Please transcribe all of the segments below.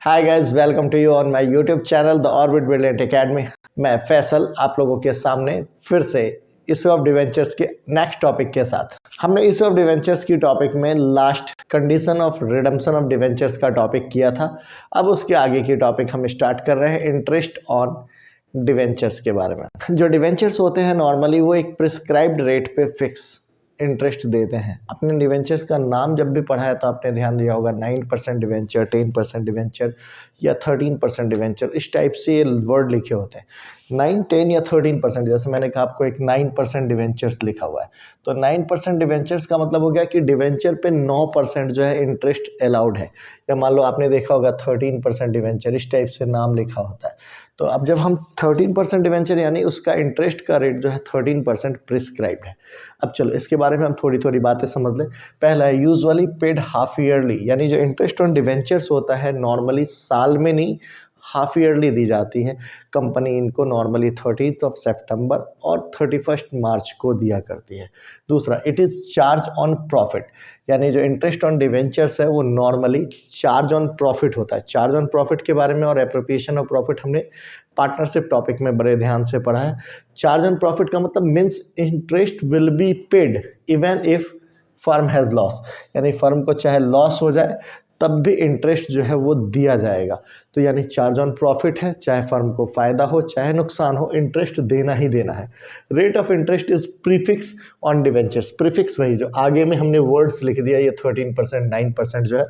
Hi guys, welcome to you on my YouTube channel the orbit brilliant academy. मैं फैसल आप लोगों के सामने फिर से इशू ऑफ डिवेंचर्स के नेक्स्ट टॉपिक के साथ। हमने इशू ऑफ डिवेंचर्स की टॉपिक में last condition of redemption of debentures का टॉपिक किया था। अब उसके आगे की टॉपिक हम स्टार्ट कर रहे हैं इंटरेस्ट ऑन डिवेंचर्स के बारे में। जो डिवेंचर्स होते हैं नॉर्मली वो एक प्रिस्क्राइब्ड रेट पे फिक्स इंटरेस्ट देते हैं। अपने डिवेंचर्स का नाम जब भी पढ़ा है तो आपने ध्यान दिया होगा 9% डिवेंचर, 10% डिवेंचर या 13% डिवेंचर, इस टाइप से ये वर्ड लिखे होते हैं। 9, 10 या 13%, जैसे मैंने कहा आपको एक 9% डिवेंचर्स लिखा हुआ है, तो 9% डिवेंचर्स का मतलब हो गया कि डिवेंचर पे 9% जो है इंटरेस्ट अलाउड है। या मान लो आपने देखा होगा 13% डिवेंचर, इस टाइप से नाम लिखा होता है। तो अब जब हम 13% डिवेंचर यानी उसका इंटरेस्ट का रेट जो है 13% प्रिस्क्राइब्ड है। अब चलो इसके बारे में हम थोड़ी थोड़ी बातें समझ लें। पहला है यूजुअली पेड हाफ ईयरली, यानी जो इंटरेस्ट ऑन डिवेंचर्स होता है नॉर्मली साल में नहीं हाफ ईयरली दी जाती है। कंपनी इनको नॉर्मली 30 सितंबर और 31 मार्च को दिया करती है। दूसरा, it is charge on profit, यानी जो इंटरेस्ट ऑन डिवेंचर्स है वो नॉर्मली चार्ज ऑन प्रॉफिट होता है। चार्ज ऑन प्रॉफिट के बारे में और एप्रोप्रिएशन ऑफ प्रॉफिट हमने पार्टनरशिप टॉपिक में बड़े ध्यान से पढ़ा है। चार्ज ऑन प्रॉफिट का मतलब means interest will be paid even if firm has loss, यानी फर्म को चाहे लॉस हो जाए तब भी इंटरेस्ट जो है वो दिया जाएगा। तो यानी चार्ज ऑन प्रॉफिट है, चाहे फर्म को फ़ायदा हो चाहे नुकसान हो, इंटरेस्ट देना ही देना है। Rate of interest is prefix on debentures. Prefix वही जो आगे में हमने वर्ड्स लिख दिया, ये 13%, 9% जो है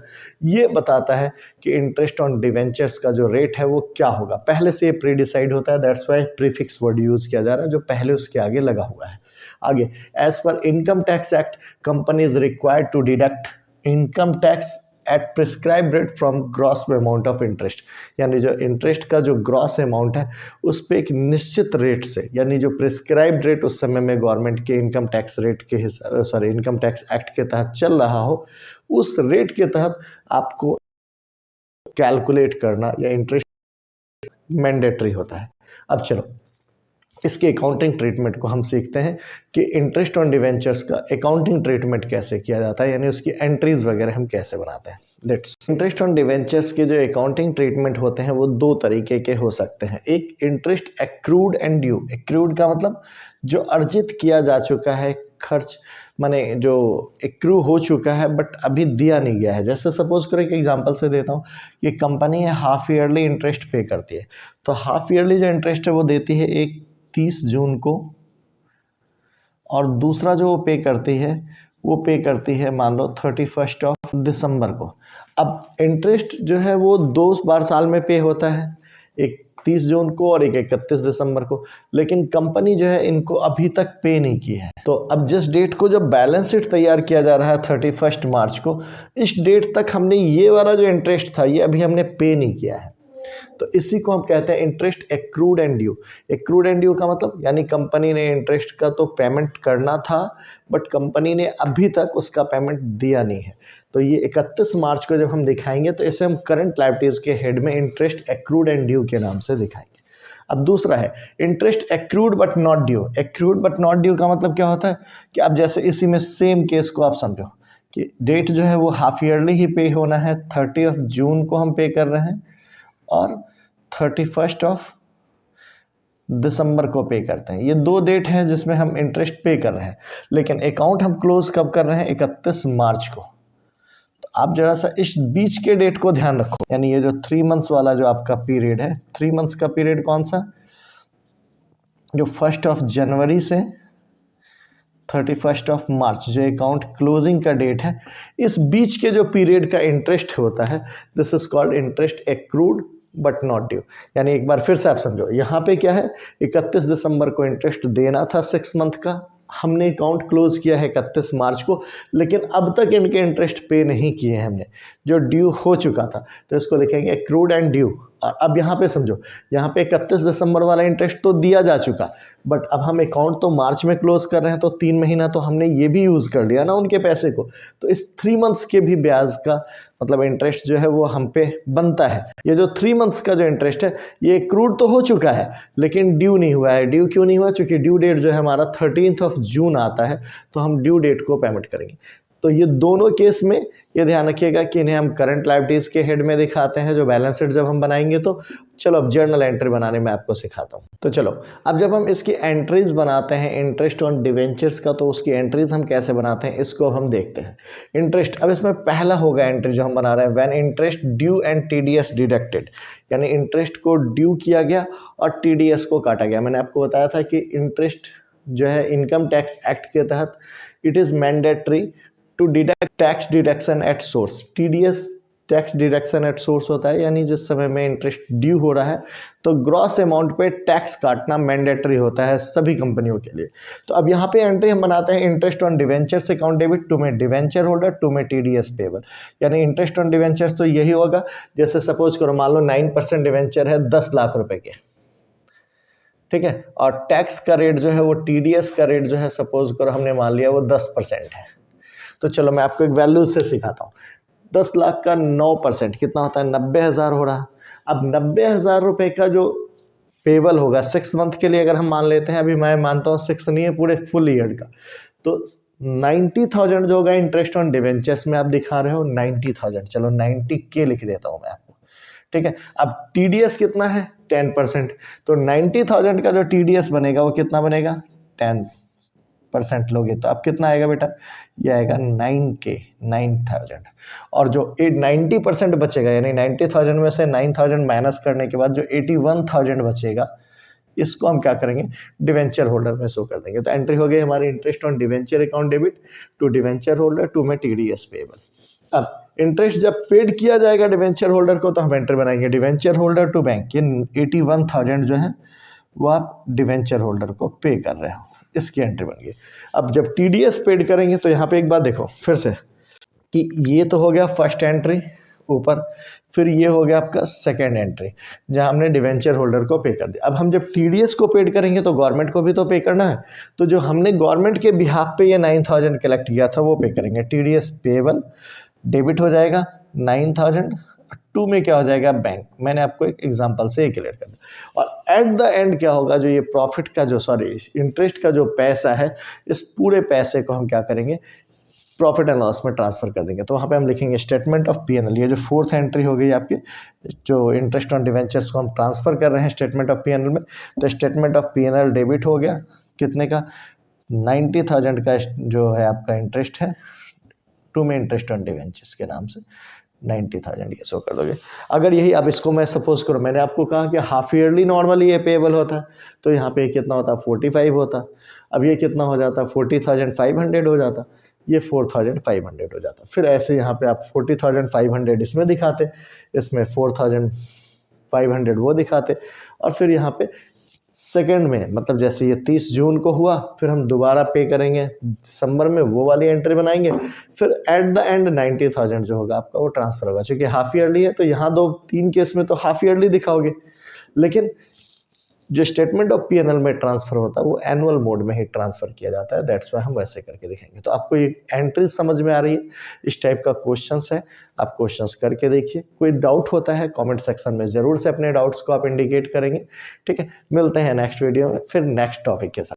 ये बताता है कि इंटरेस्ट ऑन डिवेंचर्स का जो रेट है वो क्या होगा। पहले से ये प्री डिसाइड होता है, that's why prefix word use किया जा रहा है जो पहले उसके आगे लगा हुआ है। आगे, एज पर income tax act company is required to deduct income tax at prescribe rate from gross amount of interest, यानी जो इंटरेस्ट का जो ग्रॉस अमाउंट है उस पर एक निश्चित रेट से, यानी जो प्रिस्क्राइब्ड रेट उस समय में गवर्नमेंट के इनकम टैक्स रेट के हिसाब इनकम टैक्स एक्ट के तहत चल रहा हो, उस रेट के तहत आपको कैलकुलेट करना या इंटरेस्ट मैंडेटरी होता है। अब चलो इसके अकाउंटिंग ट्रीटमेंट को हम सीखते हैं कि इंटरेस्ट ऑन डिवेंचर्स का अकाउंटिंग ट्रीटमेंट कैसे किया जाता है, यानी उसकी एंट्रीज वगैरह हम कैसे बनाते हैं। लेट्स, इंटरेस्ट ऑन डिवेंचर्स के जो अकाउंटिंग ट्रीटमेंट होते हैं वो दो तरीके के हो सकते हैं। एक interest accrued and due. Accrued का मतलब जो अर्जित किया जा चुका है खर्च, माने जो एक्रू हो चुका है बट अभी दिया नहीं गया है। जैसे सपोज करो, एक एग्जांपल से देता हूँ कि कंपनी है हाफ ईयरली इंटरेस्ट पे करती है, तो हाफ ईयरली जो इंटरेस्ट है वो देती है एक 30 जून को, और दूसरा जो वो पे करती है मान लो 31 दिसंबर को। अब इंटरेस्ट जो है वो 2 बार साल में पे होता है, एक 30 जून को और एक 31 दिसंबर को, लेकिन कंपनी जो है इनको अभी तक पे नहीं की है। तो अब जिस डेट को जब बैलेंस शीट तैयार किया जा रहा है 31 मार्च को, इस डेट तक हमने ये वाला जो इंटरेस्ट था ये अभी हमने पे नहीं किया है, तो इसी को हम कहते हैं interest accrued and due. Accrued and due का मतलब यानी कंपनी ने इंटरेस्ट का तो पेमेंट करना था बट कंपनी ने अभी तक उसका पेमेंट दिया नहीं है, तो ये 31 मार्च को जब हम दिखाएंगे तो इसे हम करंट लायबिलिटीज के हेड में इंटरेस्ट एक्रूड एंड ड्यू के नाम से दिखाएंगे। अब दूसरा है interest accrued but not due. Accrued but not due का मतलब क्या होता है कि अब जैसे इसी में सेम केस को आप समझो कि डेट जो है वो हाफ ईयरली ही पे होना है, 30 जून को हम पे कर रहे हैं और 31 दिसंबर को पे करते हैं। ये दो डेट हैं जिसमें हम इंटरेस्ट पे कर रहे हैं, लेकिन अकाउंट हम क्लोज कब कर रहे हैं, 31 मार्च को। तो आप जरा सा इस बीच के डेट को ध्यान रखो, यानी ये जो 3 मंथ्स वाला जो आपका पीरियड है, 3 मंथ्स का पीरियड कौन सा, जो 1 जनवरी से 31 मार्च जो अकाउंट क्लोजिंग का डेट है, इस बीच के जो पीरियड का इंटरेस्ट होता है this is called interest accrued but not due. यानी एक बार फिर से आप समझो, यहाँ पे क्या है, 31 दिसंबर को इंटरेस्ट देना था 6 मंथ का, हमने अकाउंट क्लोज किया है 31 मार्च को, लेकिन अब तक इनके इंटरेस्ट पे नहीं किए हैं हमने, जो ड्यू हो चुका था, तो इसको लिखेंगे एक्रूड एंड ड्यू। और अब यहाँ पे समझो, यहाँ पे 31 दिसंबर वाला इंटरेस्ट तो दिया जा चुका, बट अब हम अकाउंट तो मार्च में क्लोज कर रहे हैं, तो 3 महीना तो हमने ये भी यूज़ कर लिया ना उनके पैसे को, तो इस 3 मंथ्स के भी ब्याज का मतलब इंटरेस्ट जो है वो हम पे बनता है। ये जो 3 मंथ्स का जो इंटरेस्ट है ये एक्रूड तो हो चुका है लेकिन ड्यू नहीं हुआ है। ड्यू क्यों नहीं हुआ, क्योंकि ड्यू डेट जो है हमारा 13 जून आता है, तो हम ड्यू डेट को पेमेंट करेंगे। तो ये दोनों केस में ये ध्यान रखिएगा कि इन्हें हम करंट लायबिलिटीज के हेड में दिखाते हैं जो बैलेंस शीट जब हम बनाएंगे। तो चलो अब जर्नल एंट्री बनाने में आपको सिखाता हूँ। तो चलो अब जब हम इसकी एंट्रीज बनाते हैं इंटरेस्ट ऑन डिवेंचर्स का, तो उसकी एंट्रीज हम कैसे बनाते हैं इसको अब हम देखते हैं। इंटरेस्ट, अब इसमें पहला होगा एंट्री जो हम बना रहे हैं, when interest due and TDS deducted, यानी इंटरेस्ट को ड्यू किया गया और टीडीएस को काटा गया। मैंने आपको बताया था कि इंटरेस्ट जो है इनकम टैक्स एक्ट के तहत it is mandatory to deduct tax deduction at source. TDS tax deduction at source होता है, यानी जिस समय में इंटरेस्ट ड्यू हो रहा है तो ग्रॉस अमाउंट पे टैक्स काटना मैंडेटरी होता है सभी कंपनियों के लिए। तो अब यहाँ पे एंट्री हम बनाते हैं interest on debentures account debit to में डिवेंचर होल्डर टू में टीडीएस पेबल, यानी इंटरेस्ट ऑन डिवेंचर्स तो यही होगा। जैसे सपोज करो मान लो 9% डिवेंचर है 10 लाख रुपए के, ठीक है, और टैक्स का रेट जो है वो टीडीएस का रेट जो है सपोज करो हमने मान लिया वो 10% है। तो चलो मैं आपको एक वैल्यू से सिखाता हूँ। 10 लाख का 9% कितना होता है, 90,000 हो रहा। अब 90,000 रुपए का जो पेबल होगा 6 मंथ के लिए अगर हम मान लेते हैं, अभी मैं मानता हूँ 6 नहीं है पूरे फुल ईयर का, तो 90,000 जो होगा इंटरेस्ट ऑन डिवेंचर्स में आप दिखा रहे हो 90,000, चलो 90K लिख देता हूँ मैं आपको, ठीक है। अब टीडीएस कितना है 10%, तो 90,000 का जो टीडीएस बनेगा वो कितना बनेगा 10% लोगे तो अब कितना आएगा बेटा, ये आएगा 9K 9,000। और जो 90% बचेगा यानी 90,000 में से 9,000 माइनस करने के बाद जो 81,000 बचेगा इसको हम क्या करेंगे डिवेंचर होल्डर में शो कर देंगे। तो एंट्री हो गई हमारी interest on debenture account debit to debenture holder to में टीडीएस पेबल। अब इंटरेस्ट जब पेड किया जाएगा डिवेंचर होल्डर को तो हम एंट्री बनाएंगे डिवेंचर होल्डर टू बैंक, ये 81,000 जो है वो आप डिवेंचर होल्डर को पे कर रहे हो, इसकी एंट्री बन गई। अब जब टीडीएस पेड करेंगे तो यहाँ पे एक बात देखो फिर से कि ये तो हो गया फर्स्ट एंट्री ऊपर, फिर ये हो गया आपका सेकेंड एंट्री जहाँ हमने डिवेंचर होल्डर को पे कर दिया। अब हम जब टीडीएस को पेड करेंगे तो गवर्नमेंट को भी तो पे करना है, तो जो हमने गवर्नमेंट के बिहाफ पे ये 9,000 कलेक्ट किया था वो पे करेंगे। टीडीएस पेबल डेबिट हो जाएगा 9,000, टू में क्या हो जाएगा बैंक। मैंने आपको एक एग्जांपल से क्लियर कर दिया। और एट द एंड क्या होगा, जो ये प्रॉफिट का जो इंटरेस्ट का जो पैसा है इस पूरे पैसे को हम क्या करेंगे प्रॉफिट एंड लॉस में ट्रांसफर कर देंगे। तो वहाँ पे हम लिखेंगे स्टेटमेंट ऑफ पीएनएल, ये जो फोर्थ एंट्री हो गई आपकी, जो इंटरेस्ट ऑन डिवेंचर्स को हम ट्रांसफर कर रहे हैं स्टेटमेंट ऑफ पीएनएल में, तो स्टेटमेंट ऑफ पीएनएल डेबिट हो गया कितने का 90,000 का जो है आपका इंटरेस्ट है टू में इंटरेस्ट ऑन डिवेंचर्स के नाम से 90,000 ये शो कर दोगे। अगर यही अब इसको मैं सपोज करूँ, मैंने आपको कहा कि हाफ ईयरली नॉर्मली ये पेबल होता है, तो यहाँ पे कितना होता 45 होता, अब ये कितना हो जाता 40,500 हो जाता, ये 4,500 हो जाता। फिर ऐसे यहाँ पे आप 40,500 इसमें दिखाते, इसमें 4,500 वो दिखाते, और फिर यहाँ पे सेकेंड में मतलब जैसे ये 30 जून को हुआ फिर हम दोबारा पे करेंगे दिसंबर में, वो वाली एंट्री बनाएंगे। फिर एट द एंड 90,000 जो होगा आपका वो ट्रांसफर होगा। क्योंकि हाफ ईयरली है तो यहाँ 2-3 केस में तो हाफ ईयरली दिखाओगे, लेकिन जो स्टेटमेंट ऑफ पीएनएल में ट्रांसफर होता है वो एनुअल मोड में ही ट्रांसफर किया जाता है। दैट्स वाई हम वैसे करके दिखाएंगे। तो आपको ये एंट्री समझ में आ रही है, इस टाइप का क्वेश्चंस है, आप क्वेश्चंस करके देखिए। कोई डाउट होता है कमेंट सेक्शन में जरूर से अपने डाउट्स को आप इंडिकेट करेंगे, ठीक है। मिलते हैं नेक्स्ट वीडियो में फिर नेक्स्ट टॉपिक के साथ।